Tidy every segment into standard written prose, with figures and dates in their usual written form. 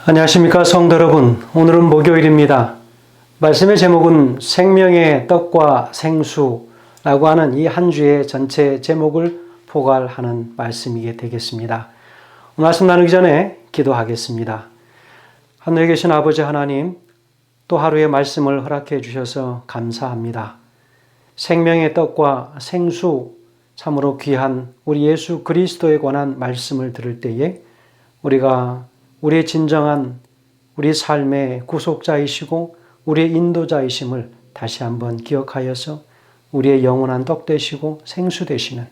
안녕하십니까 성도 여러분. 오늘은 목요일입니다. 말씀의 제목은 생명의 떡과 생수라고 하는 이 한 주의 전체 제목을 포괄하는 말씀이 되겠습니다. 말씀 나누기 전에 기도하겠습니다. 하늘에 계신 아버지 하나님, 또 하루의 말씀을 허락해 주셔서 감사합니다. 생명의 떡과 생수, 참으로 귀한 우리 예수 그리스도에 관한 말씀을 들을 때에 우리가 우리의 진정한 우리 삶의 구속자이시고 우리의 인도자이심을 다시 한번 기억하여서 우리의 영원한 떡 되시고 생수 되시는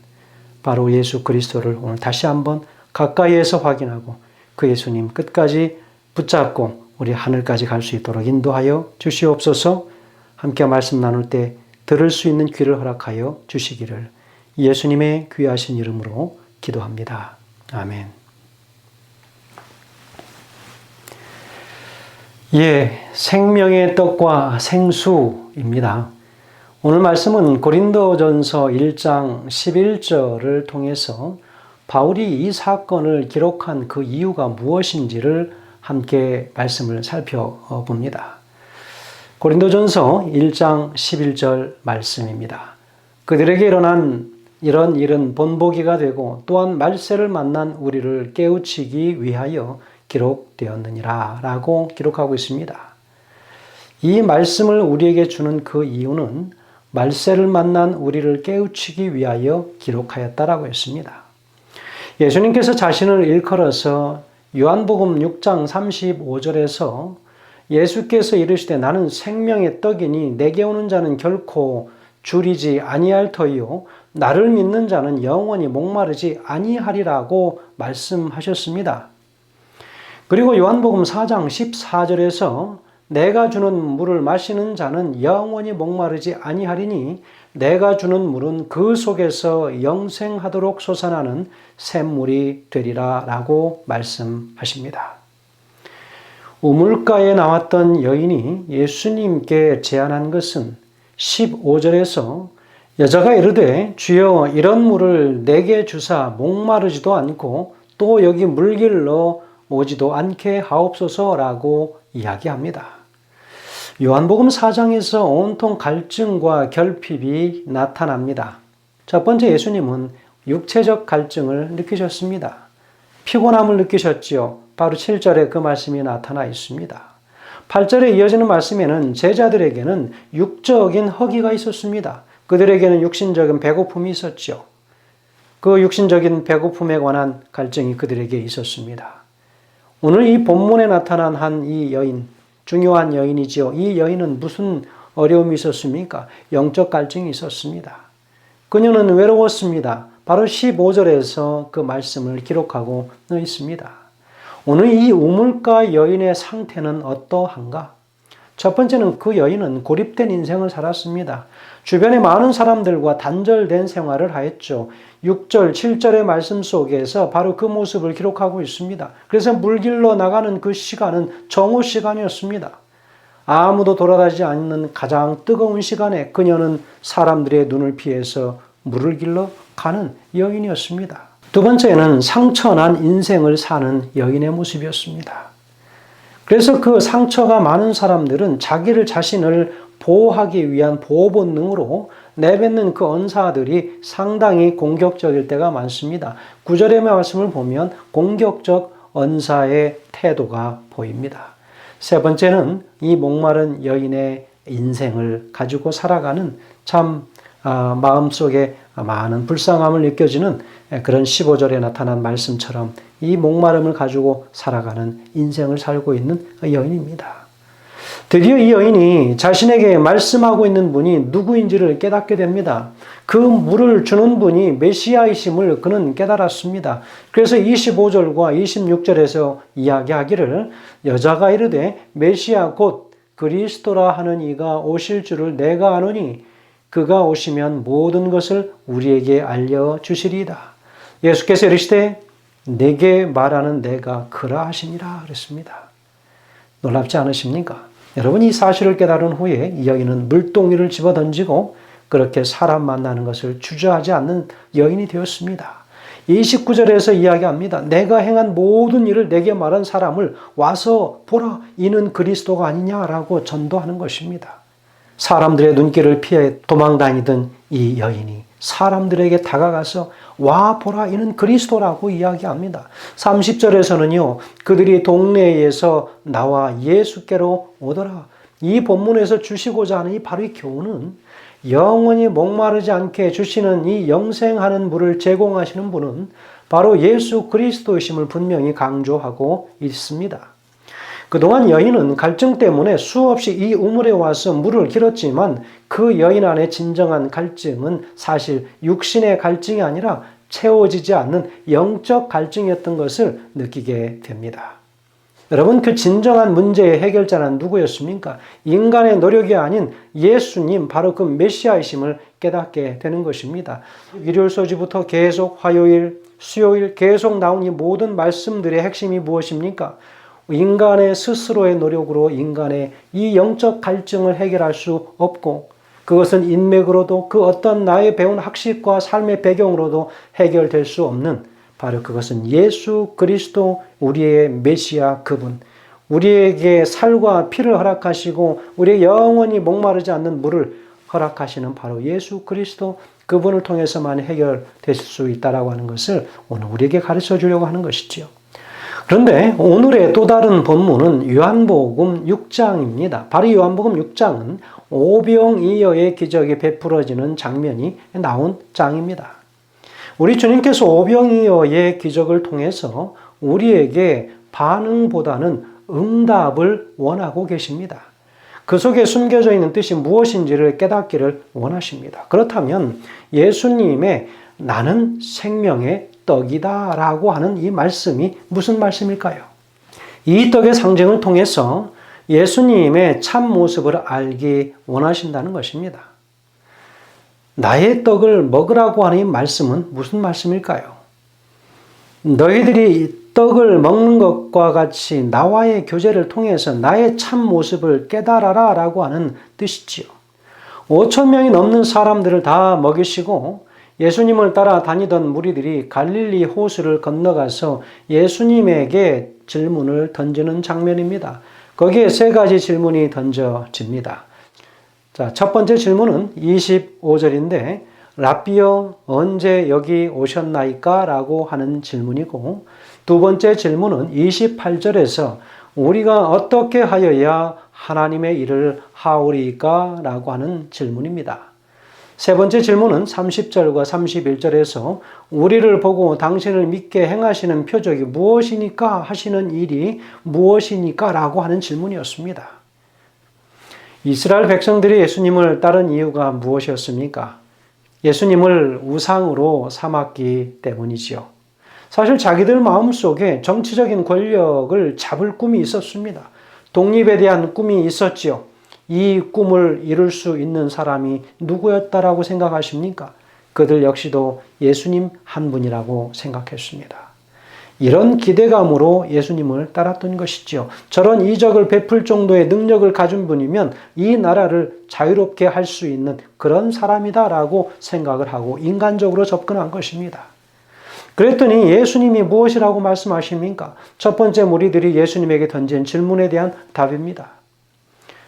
바로 예수 그리스도를 오늘 다시 한번 가까이에서 확인하고 그 예수님 끝까지 붙잡고 우리 하늘까지 갈 수 있도록 인도하여 주시옵소서. 함께 말씀 나눌 때 들을 수 있는 귀를 허락하여 주시기를 예수님의 귀하신 이름으로 기도합니다. 아멘. 생명의 떡과 생수입니다. 오늘 말씀은 고린도전서 1장 11절을 통해서 바울이 이 사건을 기록한 그 이유가 무엇인지를 함께 말씀을 살펴봅니다. 고린도전서 1장 11절 말씀입니다. 그들에게 일어난 이런 일은 본보기가 되고 또한 말세를 만난 우리를 깨우치기 위하여 기록되었느니라 라고 기록하고 있습니다. 이 말씀을 우리에게 주는 그 이유는 말세를 만난 우리를 깨우치기 위하여 기록하였다라고 했습니다. 예수님께서 자신을 일컬어서 요한복음 6장 35절에서 예수께서 이르시되 나는 생명의 떡이니 내게 오는 자는 결코 줄이지 아니할 터이요 나를 믿는 자는 영원히 목마르지 아니하리라고 말씀하셨습니다. 그리고 요한복음 4장 14절에서 내가 주는 물을 마시는 자는 영원히 목마르지 아니하리니 내가 주는 물은 그 속에서 영생하도록 솟아나는 샘물이 되리라 라고 말씀하십니다. 우물가에 나왔던 여인이 예수님께 제안한 것은 15절에서 여자가 이르되 주여 이런 물을 내게 주사 목마르지도 않고 또 여기 물길로 오지도 않게 하옵소서라고 이야기합니다. 요한복음 4장에서 온통 갈증과 결핍이 나타납니다. 첫 번째 예수님은 육체적 갈증을 느끼셨습니다. 피곤함을 느끼셨지요. 바로 7절에 그 말씀이 나타나 있습니다. 8절에 이어지는 말씀에는 제자들에게는 육적인 허기가 있었습니다. 그들에게는 육신적인 배고픔이 있었죠. 그 육신적인 배고픔에 관한 갈증이 그들에게 있었습니다. 오늘 이 본문에 나타난 한 이 여인, 중요한 여인이지요. 이 여인은 무슨 어려움이 있었습니까? 영적 갈증이 있었습니다. 그녀는 외로웠습니다. 바로 15절에서 그 말씀을 기록하고 있습니다. 오늘 이 우물가 여인의 상태는 어떠한가? 첫 번째는 그 여인은 고립된 인생을 살았습니다. 주변에 많은 사람들과 단절된 생활을 하였죠. 6절, 7절의 말씀 속에서 바로 그 모습을 기록하고 있습니다. 그래서 물길로 나가는 그 시간은 정오 시간이었습니다. 아무도 돌아다니지 않는 가장 뜨거운 시간에 그녀는 사람들의 눈을 피해서 물을 길러 가는 여인이었습니다. 두 번째는 상처난 인생을 사는 여인의 모습이었습니다. 그래서 그 상처가 많은 사람들은 자기를 자신을 보호하기 위한 보호 본능으로 내뱉는 그 언사들이 상당히 공격적일 때가 많습니다. 9절의 말씀을 보면 공격적 언사의 태도가 보입니다. 세 번째는 이 목마른 여인의 인생을 가지고 살아가는 참 마음속에 많은 불쌍함을 느껴지는 그런 15절에 나타난 말씀처럼 이 목마름을 가지고 살아가는 인생을 살고 있는 여인입니다. 드디어 이 여인이 자신에게 말씀하고 있는 분이 누구인지를 깨닫게 됩니다. 그 물을 주는 분이 메시아이심을 그는 깨달았습니다. 그래서 25절과 26절에서 이야기하기를 여자가 이르되 메시아 곧 그리스도라 하는 이가 오실 줄을 내가 아노니 그가 오시면 모든 것을 우리에게 알려주시리이다. 예수께서 이르시되 내게 말하는 내가 그라 하시니라 그랬습니다. 놀랍지 않으십니까? 여러분 이 사실을 깨달은 후에 이 여인은 물동이를 집어던지고 그렇게 사람 만나는 것을 주저하지 않는 여인이 되었습니다. 29절에서 이야기합니다. 내가 행한 모든 일을 내게 말한 사람을 와서 보라, 이는 그리스도가 아니냐라고 전도하는 것입니다. 사람들의 눈길을 피해 도망다니던 이 여인이 사람들에게 다가가서 와 보라, 이는 그리스도라고 이야기합니다. 30절에서는요, 그들이 동네에서 나와 예수께로 오더라. 이 본문에서 주시고자 하는 바로 이 교훈은 영원히 목마르지 않게 주시는 이 영생하는 물을 제공하시는 분은 바로 예수 그리스도이심을 분명히 강조하고 있습니다. 그동안 여인은 갈증 때문에 수없이 이 우물에 와서 물을 길었지만 그 여인 안에 진정한 갈증은 사실 육신의 갈증이 아니라 채워지지 않는 영적 갈증이었던 것을 느끼게 됩니다. 여러분, 그 진정한 문제의 해결자는 누구였습니까? 인간의 노력이 아닌 예수님, 바로 그 메시아이심을 깨닫게 되는 것입니다. 일요일서지부터 계속 화요일, 수요일 계속 나온 이 모든 말씀들의 핵심이 무엇입니까? 인간의 스스로의 노력으로 인간의 이 영적 갈증을 해결할 수 없고, 그것은 인맥으로도 그 어떤 나의 배운 학식과 삶의 배경으로도 해결될 수 없는, 바로 그것은 예수 그리스도, 우리의 메시아 그분, 우리에게 살과 피를 허락하시고 우리의 영원히 목마르지 않는 물을 허락하시는 바로 예수 그리스도, 그분을 통해서만 해결될 수 있다라고 하는 것을 오늘 우리에게 가르쳐 주려고 하는 것이지요. 그런데 오늘의 또 다른 본문은 요한복음 6장입니다. 바로 요한복음 6장은 오병이어의 기적이 베풀어지는 장면이 나온 장입니다. 우리 주님께서 오병이어의 기적을 통해서 우리에게 반응보다는 응답을 원하고 계십니다. 그 속에 숨겨져 있는 뜻이 무엇인지를 깨닫기를 원하십니다. 그렇다면 예수님의 나는 생명의 떡이다 라고 하는 이 말씀이 무슨 말씀일까요? 이 떡의 상징을 통해서 예수님의 참 모습을 알기 원하신다는 것입니다. 나의 떡을 먹으라고 하는 이 말씀은 무슨 말씀일까요? 너희들이 떡을 먹는 것과 같이 나와의 교제를 통해서 나의 참 모습을 깨달아라 라고 하는 뜻이지요. 5,000명이 넘는 사람들을 다 먹이시고 예수님을 따라 다니던 무리들이 갈릴리 호수를 건너가서 예수님에게 질문을 던지는 장면입니다. 거기에 세 가지 질문이 던져집니다. 자, 첫 번째 질문은 25절인데 라비여 언제 여기 오셨나이까? 라고 하는 질문이고, 두 번째 질문은 28절에서 우리가 어떻게 하여야 하나님의 일을 하오리까? 라고 하는 질문입니다. 세 번째 질문은 30절과 31절에서 우리를 보고 당신을 믿게 행하시는 표적이 무엇이니까? 하시는 일이 무엇이니까? 라고 하는 질문이었습니다. 이스라엘 백성들이 예수님을 따른 이유가 무엇이었습니까? 예수님을 우상으로 삼았기 때문이지요. 사실 자기들 마음속에 정치적인 권력을 잡을 꿈이 있었습니다. 독립에 대한 꿈이 있었지요. 이 꿈을 이룰 수 있는 사람이 누구였다라고 생각하십니까? 그들 역시도 예수님 한 분이라고 생각했습니다. 이런 기대감으로 예수님을 따랐던 것이지요. 저런 이적을 베풀 정도의 능력을 가진 분이면 이 나라를 자유롭게 할 수 있는 그런 사람이다라고 생각을 하고 인간적으로 접근한 것입니다. 그랬더니 예수님이 무엇이라고 말씀하십니까? 첫 번째 무리들이 예수님에게 던진 질문에 대한 답입니다.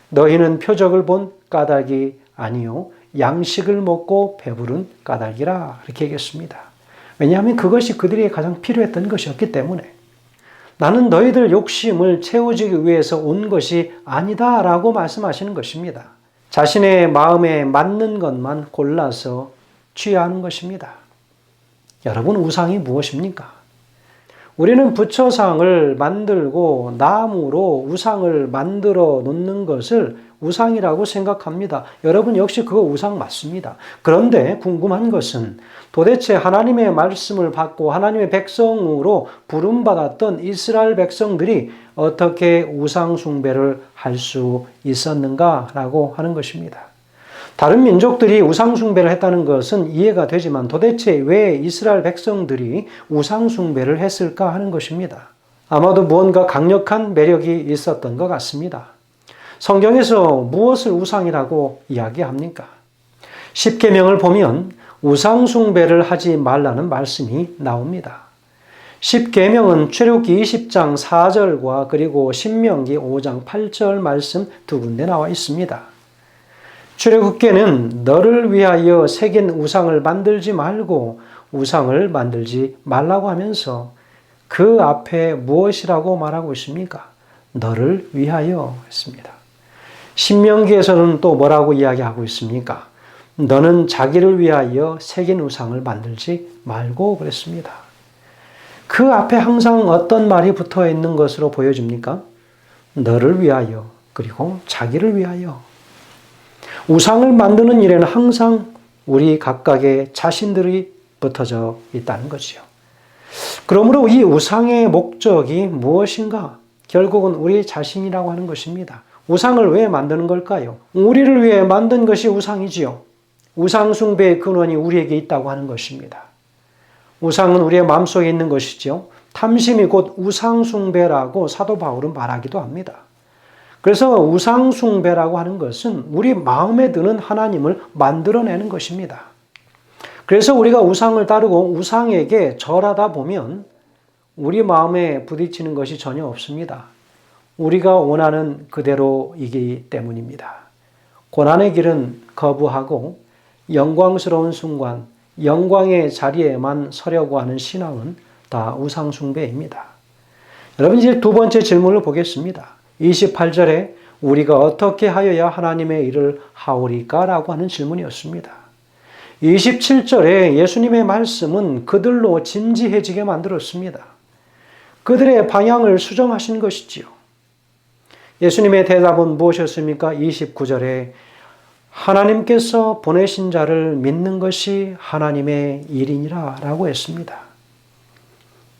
너희는 표적을 본 까닭이 아니요 양식을 먹고 배부른 까닭이라, 이렇게 얘기했습니다. 왜냐하면 그것이 그들에게 가장 필요했던 것이었기 때문에. 나는 너희들 욕심을 채워주기 위해서 온 것이 아니다 라고 말씀하시는 것입니다. 자신의 마음에 맞는 것만 골라서 취하는 것입니다. 여러분, 우상이 무엇입니까? 우리는 부처상을 만들고 나무로 우상을 만들어 놓는 것을 우상이라고 생각합니다. 여러분 역시 그거 우상 맞습니다. 그런데 궁금한 것은 도대체 하나님의 말씀을 받고 하나님의 백성으로 부름받았던 이스라엘 백성들이 어떻게 우상 숭배를 할 수 있었는가라고 하는 것입니다. 다른 민족들이 우상 숭배를 했다는 것은 이해가 되지만 도대체 왜 이스라엘 백성들이 우상 숭배를 했을까 하는 것입니다. 아마도 무언가 강력한 매력이 있었던 것 같습니다. 성경에서 무엇을 우상이라고 이야기합니까? 십계명을 보면 우상숭배를 하지 말라는 말씀이 나옵니다. 10계명은 출애굽기 20장 4절과 그리고 신명기 5장 8절 말씀 두 군데 나와 있습니다. 출애굽기에는 너를 위하여 새긴 우상을 만들지 말고 우상을 만들지 말라고 하면서 그 앞에 무엇이라고 말하고 있습니까? 너를 위하여 했습니다. 신명기에서는 또 뭐라고 이야기하고 있습니까? 너는 자기를 위하여 새긴 우상을 만들지 말고 그랬습니다. 그 앞에 항상 어떤 말이 붙어 있는 것으로 보여집니까? 너를 위하여, 그리고 자기를 위하여. 우상을 만드는 일에는 항상 우리 각각의 자신들이 붙어져 있다는 거지요. 그러므로 이 우상의 목적이 무엇인가? 결국은 우리 자신이라고 하는 것입니다. 우상을 왜 만드는 걸까요? 우리를 위해 만든 것이 우상이지요. 우상 숭배의 근원이 우리에게 있다고 하는 것입니다. 우상은 우리의 마음속에 있는 것이죠. 탐심이 곧 우상 숭배라고 사도 바울은 말하기도 합니다. 그래서 우상 숭배라고 하는 것은 우리 마음에 드는 하나님을 만들어내는 것입니다. 그래서 우리가 우상을 따르고 우상에게 절하다 보면 우리 마음에 부딪히는 것이 전혀 없습니다. 우리가 원하는 그대로이기 때문입니다. 고난의 길은 거부하고 영광스러운 순간, 영광의 자리에만 서려고 하는 신앙은 다 우상숭배입니다. 여러분, 이제 두 번째 질문을 보겠습니다. 28절에 우리가 어떻게 하여야 하나님의 일을 하오리까? 라고 하는 질문이었습니다. 27절에 예수님의 말씀은 그들로 진지해지게 만들었습니다. 그들의 방향을 수정하신 것이지요. 예수님의 대답은 무엇이었습니까? 29절에 하나님께서 보내신 자를 믿는 것이 하나님의 일이니라 라고 했습니다.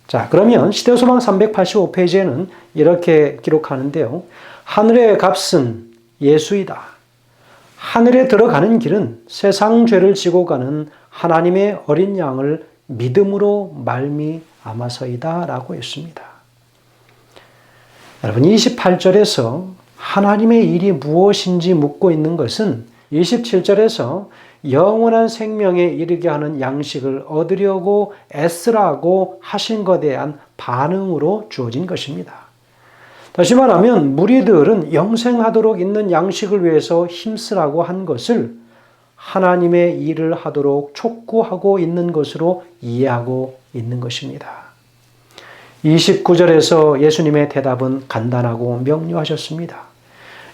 자, 그러면 시대소망 385페이지에는 이렇게 기록하는데요. 하늘의 값은 예수이다. 하늘에 들어가는 길은 세상 죄를 지고 가는 하나님의 어린 양을 믿음으로 말미암아서이다 라고 했습니다. 여러분, 28절에서 하나님의 일이 무엇인지 묻고 있는 것은 27절에서 영원한 생명에 이르게 하는 양식을 얻으려고 애쓰라고 하신 것에 대한 반응으로 주어진 것입니다. 다시 말하면 무리들은 영생하도록 있는 양식을 위해서 힘쓰라고 한 것을 하나님의 일을 하도록 촉구하고 있는 것으로 이해하고 있는 것입니다. 29절에서 예수님의 대답은 간단하고 명료하셨습니다.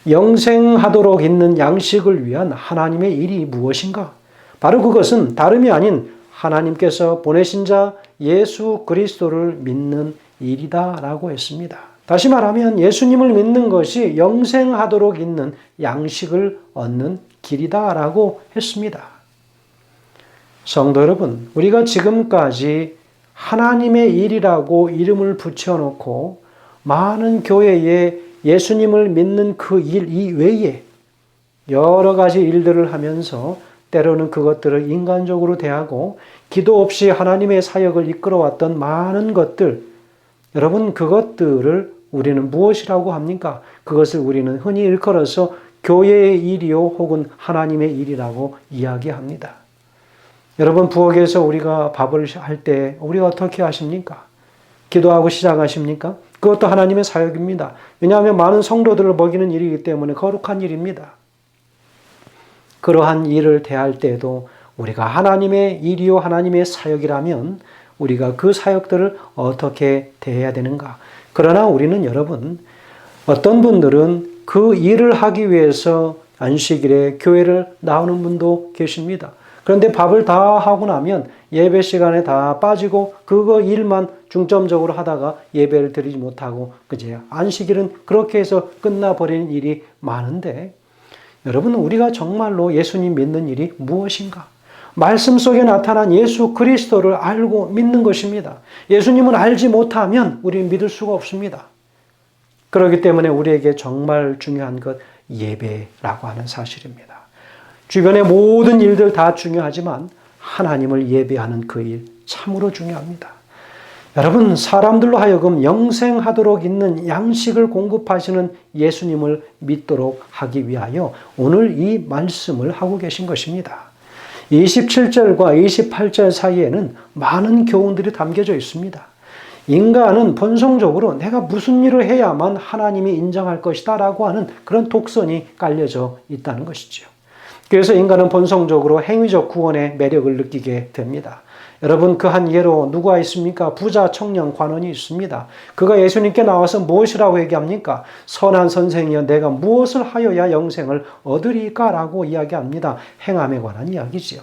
영생하도록 있는 양식을 위한 하나님의 일이 무엇인가? 바로 그것은 다름이 아닌 하나님께서 보내신 자 예수 그리스도를 믿는 일이다 라고 했습니다. 다시 말하면 예수님을 믿는 것이 영생하도록 있는 양식을 얻는 길이다 라고 했습니다. 성도 여러분, 우리가 지금까지 하나님의 일이라고 이름을 붙여놓고 많은 교회에 예수님을 믿는 그 일 이외에 여러 가지 일들을 하면서 때로는 그것들을 인간적으로 대하고 기도 없이 하나님의 사역을 이끌어왔던 많은 것들, 여러분, 그것들을 우리는 무엇이라고 합니까? 그것을 우리는 흔히 일컬어서 교회의 일이요 혹은 하나님의 일이라고 이야기합니다. 여러분, 부엌에서 우리가 밥을 할 때 우리가 어떻게 하십니까? 기도하고 시작하십니까? 그것도 하나님의 사역입니다. 왜냐하면 많은 성도들을 먹이는 일이기 때문에 거룩한 일입니다. 그러한 일을 대할 때에도 우리가 하나님의 일이요 하나님의 사역이라면 우리가 그 사역들을 어떻게 대해야 되는가? 그러나 우리는 여러분, 어떤 분들은 그 일을 하기 위해서 안식일에 교회를 나오는 분도 계십니다. 그런데 밥을 다 하고 나면 예배 시간에 다 빠지고 그거 일만 중점적으로 하다가 예배를 드리지 못하고 그제 안식일은 그렇게 해서 끝나버리는 일이 많은데, 여러분, 우리가 정말로 예수님 믿는 일이 무엇인가? 말씀 속에 나타난 예수 그리스도를 알고 믿는 것입니다. 예수님을 알지 못하면 우리는 믿을 수가 없습니다. 그렇기 때문에 우리에게 정말 중요한 것 예배라고 하는 사실입니다. 주변의 모든 일들 다 중요하지만 하나님을 예배하는 그 일 참으로 중요합니다. 여러분, 사람들로 하여금 영생하도록 있는 양식을 공급하시는 예수님을 믿도록 하기 위하여 오늘 이 말씀을 하고 계신 것입니다. 27절과 28절 사이에는 많은 교훈들이 담겨져 있습니다. 인간은 본성적으로 내가 무슨 일을 해야만 하나님이 인정할 것이다 라고 하는 그런 독선이 깔려져 있다는 것이죠. 그래서 인간은 본성적으로 행위적 구원의 매력을 느끼게 됩니다. 여러분, 그 한 예로 누가 있습니까? 부자 청년 관원이 있습니다. 그가 예수님께 나와서 무엇이라고 얘기합니까? 선한 선생이여 내가 무엇을 하여야 영생을 얻으리까? 라고 이야기합니다. 행함에 관한 이야기지요.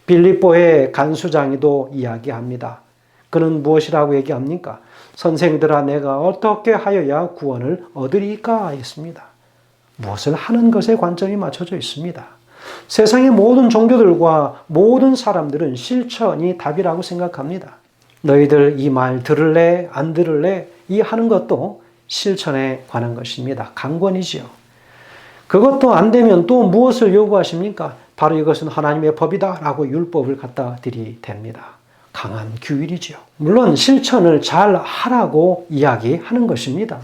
빌립보의 간수장이도 이야기합니다. 그는 무엇이라고 얘기합니까? 선생들아 내가 어떻게 하여야 구원을 얻으리까? 했습니다. 무엇을 하는 것에 관점이 맞춰져 있습니다. 세상의 모든 종교들과 모든 사람들은 실천이 답이라고 생각합니다. 너희들 이 말 들을래? 안 들을래? 이 하는 것도 실천에 관한 것입니다. 강권이지요. 그것도 안 되면 또 무엇을 요구하십니까? 바로 이것은 하나님의 법이다 라고 율법을 갖다 들이댑니다. 강한 규율이지요. 물론 실천을 잘 하라고 이야기하는 것입니다.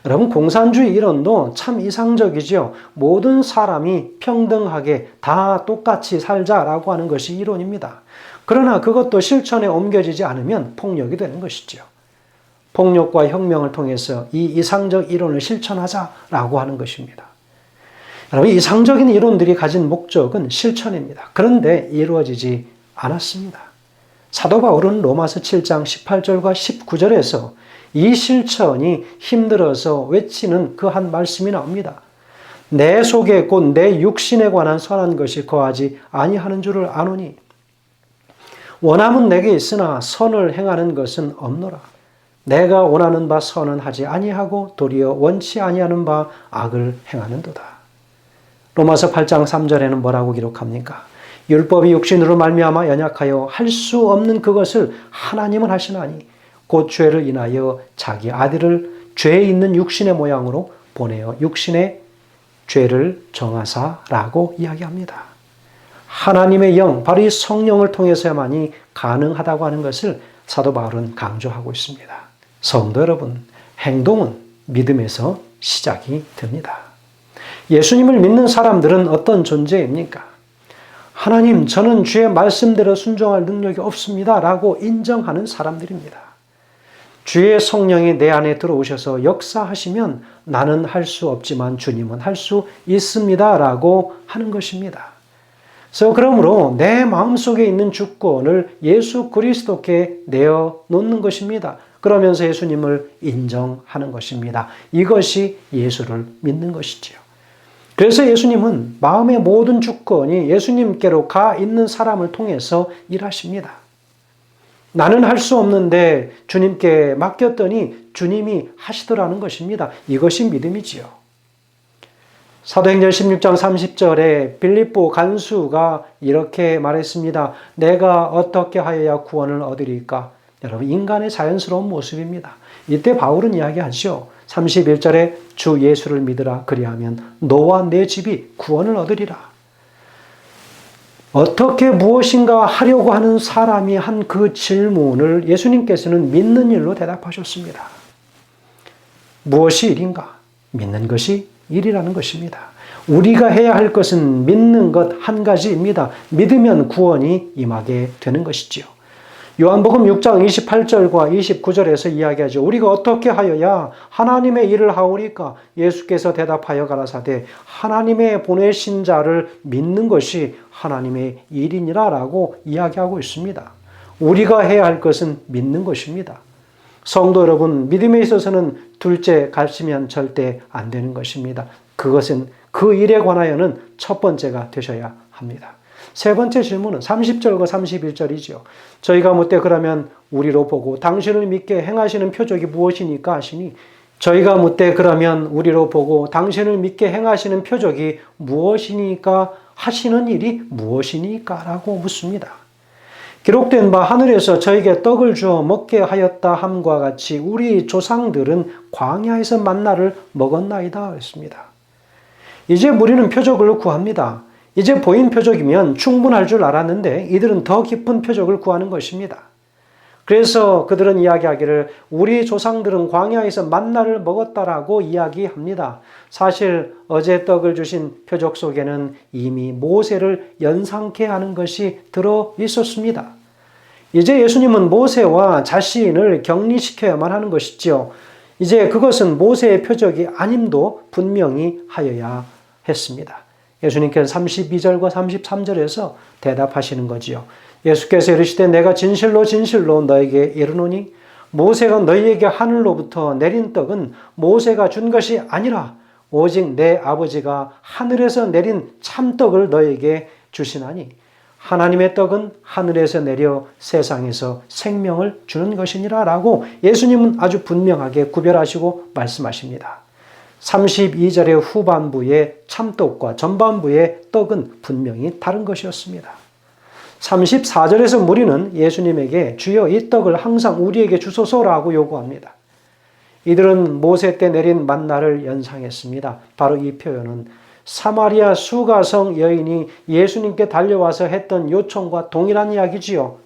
여러분, 공산주의 이론도 참 이상적이죠. 모든 사람이 평등하게 다 똑같이 살자라고 하는 것이 이론입니다. 그러나 그것도 실천에 옮겨지지 않으면 폭력이 되는 것이죠. 폭력과 혁명을 통해서 이 이상적 이론을 실천하자라고 하는 것입니다. 여러분, 이상적인 이론들이 가진 목적은 실천입니다. 그런데 이루어지지 않았습니다. 사도 바울은 로마서 7장 18절과 19절에서 이 실천이 힘들어서 외치는 그 한 말씀이 나옵니다. 내 속에 곧 내 육신에 관한 선한 것이 거하지 아니하는 줄을 아노니 원함은 내게 있으나 선을 행하는 것은 없노라. 내가 원하는 바 선은 하지 아니하고 도리어 원치 아니하는 바 악을 행하는도다. 로마서 8장 3절에는 뭐라고 기록합니까? 율법이 육신으로 말미암아 연약하여 할 수 없는 그것을 하나님은 하시나니 곧 죄를 인하여 자기 아들을 죄에 있는 육신의 모양으로 보내어 육신의 죄를 정하사라고 이야기합니다. 하나님의 영, 바로 이 성령을 통해서야만이 가능하다고 하는 것을 사도 바울은 강조하고 있습니다. 성도 여러분, 행동은 믿음에서 시작이 됩니다. 예수님을 믿는 사람들은 어떤 존재입니까? 하나님, 저는 주의 말씀대로 순종할 능력이 없습니다 라고 인정하는 사람들입니다. 주의 성령이 내 안에 들어오셔서 역사하시면 나는 할 수 없지만 주님은 할 수 있습니다 라고 하는 것입니다. 그래서 그러므로 내 마음속에 있는 주권을 예수 그리스도께 내어놓는 것입니다. 그러면서 예수님을 인정하는 것입니다. 이것이 예수를 믿는 것이지요. 그래서 예수님은 마음의 모든 주권이 예수님께로 가 있는 사람을 통해서 일하십니다. 나는 할 수 없는데 주님께 맡겼더니 주님이 하시더라는 것입니다. 이것이 믿음이지요. 사도행전 16장 30절에 빌립보 간수가 이렇게 말했습니다. 내가 어떻게 하여야 구원을 얻으리까? 여러분, 인간의 자연스러운 모습입니다. 이때 바울은 이야기하죠. 31절에 주 예수를 믿으라 그리하면 너와 내 집이 구원을 얻으리라. 어떻게 무엇인가 하려고 하는 사람이 한 그 질문을 예수님께서는 믿는 일로 대답하셨습니다. 무엇이 일인가? 믿는 것이 일이라는 것입니다. 우리가 해야 할 것은 믿는 것 한 가지입니다. 믿으면 구원이 임하게 되는 것이지요. 요한복음 6장 28절과 29절에서 이야기하죠. 우리가 어떻게 하여야 하나님의 일을 하오리까? 예수께서 대답하여 가라사대 하나님의 보내신 자를 믿는 것이 하나님의 일이니라 라고 이야기하고 있습니다. 우리가 해야 할 것은 믿는 것입니다. 성도 여러분, 믿음에 있어서는 둘째 가시면 절대 안 되는 것입니다. 그것은 그 일에 관하여는 첫 번째가 되셔야 합니다. 세 번째 질문은 30절과 31절이죠. 저희가 묻되 그러면 우리로 보고 당신을 믿게 행하시는 표적이 무엇이니까 하시니 저희가 묻되 그러면 우리로 보고 당신을 믿게 행하시는 표적이 무엇이니까 하시는 일이 무엇이니까 라고 묻습니다. 기록된 바 하늘에서 저에게 떡을 주어 먹게 하였다 함과 같이 우리 조상들은 광야에서 만나를 먹었나이다 했습니다. 이제 우리는 표적을 구합니다. 이제 보인 표적이면 충분할 줄 알았는데 이들은 더 깊은 표적을 구하는 것입니다. 그래서 그들은 이야기하기를 우리 조상들은 광야에서 만나를 먹었다라고 이야기합니다. 사실 어제 떡을 주신 표적 속에는 이미 모세를 연상케 하는 것이 들어 있었습니다. 이제 예수님은 모세와 자신을 격리시켜야만 하는 것이지요. 이제 그것은 모세의 표적이 아님도 분명히 하여야 했습니다. 예수님께서 32절과 33절에서 대답하시는 거지요. 예수께서 이르시되 내가 진실로 진실로 너에게 이르노니 모세가 너희에게 하늘로부터 내린 떡은 모세가 준 것이 아니라 오직 내 아버지가 하늘에서 내린 참떡을 너에게 주시나니 하나님의 떡은 하늘에서 내려 세상에서 생명을 주는 것이니라 라고 예수님은 아주 분명하게 구별하시고 말씀하십니다. 32절의 후반부의 참떡과 전반부의 떡은 분명히 다른 것이었습니다. 34절에서 무리는 예수님에게 주여 이 떡을 항상 우리에게 주소서라고 요구합니다. 이들은 모세 때 내린 만나를 연상했습니다. 바로 이 표현은 사마리아 수가성 여인이 예수님께 달려와서 했던 요청과 동일한 이야기지요.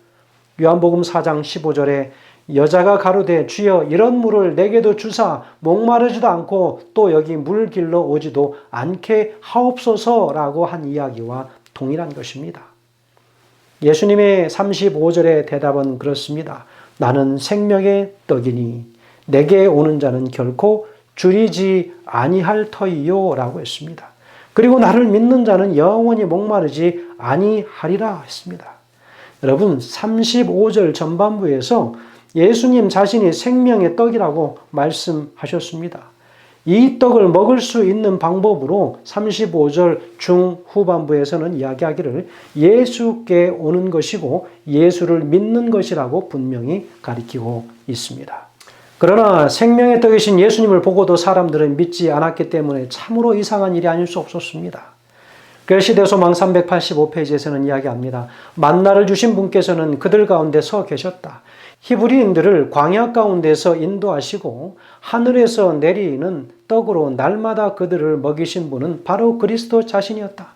요한복음 4장 15절에 여자가 가로되 주여 이런 물을 내게도 주사 목마르지도 않고 또 여기 물 길러 오지도 않게 하옵소서라고 한 이야기와 동일한 것입니다. 예수님의 35절의 대답은 그렇습니다. 나는 생명의 떡이니 내게 오는 자는 결코 줄이지 아니할 터이요 라고 했습니다. 그리고 나를 믿는 자는 영원히 목마르지 아니하리라 했습니다. 여러분 35절 전반부에서 예수님 자신이 생명의 떡이라고 말씀하셨습니다. 이 떡을 먹을 수 있는 방법으로 35절 중후반부에서는 이야기하기를 예수께 오는 것이고 예수를 믿는 것이라고 분명히 가리키고 있습니다. 그러나 생명의 떡이신 예수님을 보고도 사람들은 믿지 않았기 때문에 참으로 이상한 일이 아닐 수 없었습니다. 시대소망 385페이지에서는 이야기합니다. 만나를 주신 분께서는 그들 가운데 서 계셨다. 히브리인들을 광야 가운데서 인도하시고 하늘에서 내리는 떡으로 날마다 그들을 먹이신 분은 바로 그리스도 자신이었다.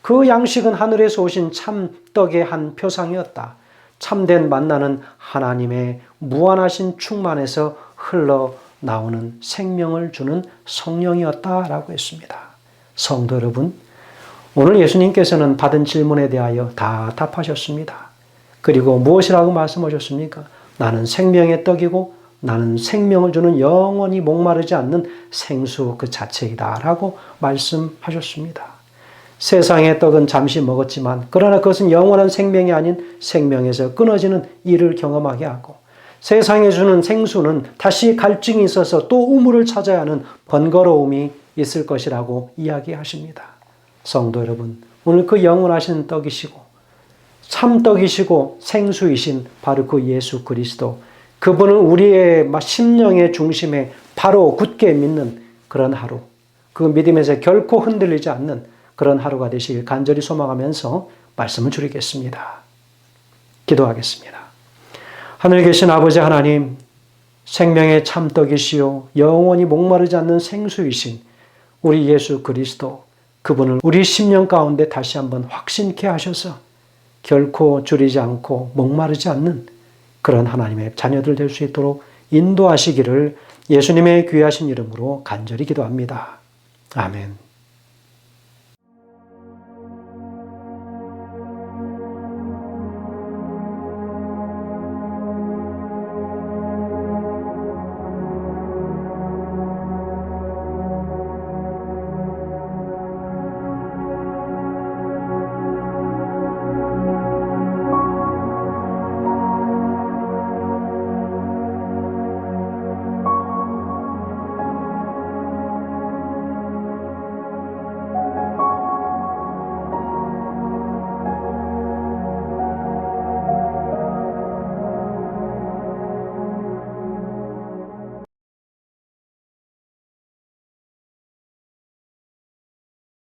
그 양식은 하늘에서 오신 참 떡의 한 표상이었다. 참된 만나는 하나님의 무한하신 충만에서 흘러나오는 생명을 주는 성령이었다라고 했습니다. 성도 여러분, 오늘 예수님께서는 받은 질문에 대하여 다 답하셨습니다. 그리고 무엇이라고 말씀하셨습니까? 나는 생명의 떡이고 나는 생명을 주는 영원히 목마르지 않는 생수 그 자체이다 라고 말씀하셨습니다. 세상의 떡은 잠시 먹었지만 그러나 그것은 영원한 생명이 아닌 생명에서 끊어지는 이를 경험하게 하고 세상에 주는 생수는 다시 갈증이 있어서 또 우물을 찾아야 하는 번거로움이 있을 것이라고 이야기하십니다. 성도 여러분, 오늘 그 영원하신 떡이시고 참떡이시고 생수이신 바로 그 예수 그리스도, 그분을 우리의 심령의 중심에 바로 굳게 믿는 그런 하루, 그 믿음에서 결코 흔들리지 않는 그런 하루가 되시길 간절히 소망하면서 말씀을 드리겠습니다. 기도하겠습니다. 하늘에 계신 아버지 하나님, 생명의 참떡이시요 영원히 목마르지 않는 생수이신 우리 예수 그리스도, 그분을 우리 심령 가운데 다시 한번 확신케 하셔서 결코 줄이지 않고 목마르지 않는 그런 하나님의 자녀들 될 수 있도록 인도하시기를 예수님의 귀하신 이름으로 간절히 기도합니다. 아멘.